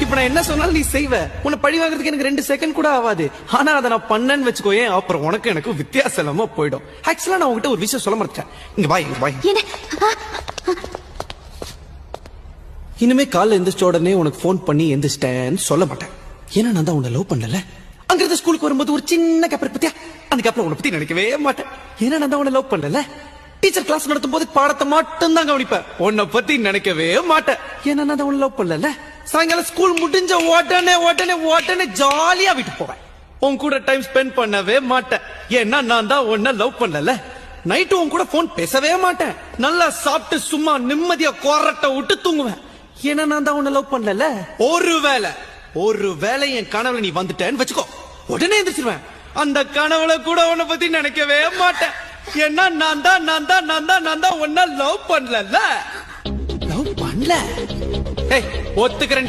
இப்ப நான் என்ன சொன்னாலும் நீ செய்வ. உன்னை பழி வாங்குறதுக்கு எனக்கு 2 செகண்ட் கூட ஆகாது. ஆனா அதை நான் பண்ணேன்னு வச்சுக்கோயே, அப்புறம் உனக்கு எனக்கு வித்தியாசம் இல்லாம போயிடும். ஆக்சுவலா நான் உங்ககிட்ட ஒரு விஷயம் சொல்ல மறந்துட்டேன். இங்க பாய். இனிமே காலைல எந்திரிச்ச உடனே உனக்கு போன் பண்ணி எந்திரிச்சிட்டேன்னு சொல்ல மாட்டேன். ஏன்னா நான் தான் உன்னை லவ் பண்ணல. அங்கிருந்து ஸ்கூலுக்கு வரும்போது ஒரு சின்ன கேப்பர் பத்தியா, அந்த கேப்ல உன்னை பத்தி நினைக்கவே மாட்டேன். ஏன்னா நான் தான் உன்னை லவ் பண்ணல. டீச்சர் கிளாஸ் நடத்தும் போது பாடத்தை மட்டும் தான் கவனிப்பேன். உன்னை பத்தி நினைக்கவே மாட்டேன். ஏன்னா நான் தான் உன்னை லவ் பண்ணல. சாயங்காலம் ஸ்கூல் முடிஞ்ச உடனே ஜாலியா வீட்டு போவேன். உன் கூட டைம் ஸ்பெண்ட் பண்ணவே மாட்டேன். ஏன்னா நான் தான் உன்னை லவ் பண்ணல. நைட்டு உன் கூட போன் பேசவே மாட்டேன். நல்லா சாப்பிட்டு சும்மா நிம்மதியா கொரட்டை விட்டு தூங்குவேன். ஏன்னா நான் தான் உன்னை லவ் பண்ணல. ஒருவேளை என் கனவுல நீ வந்துட்டேன்னு வச்சுக்கோ, உடனே எந்திரிச்சிருவேன். அந்த கனவுல கூட உன்னை பத்தி நினைக்கவே மாட்டேன். ஏன்னா நான் தான் உன்னை லவ் பண்ணல. ஒத்துக்கிறேன்.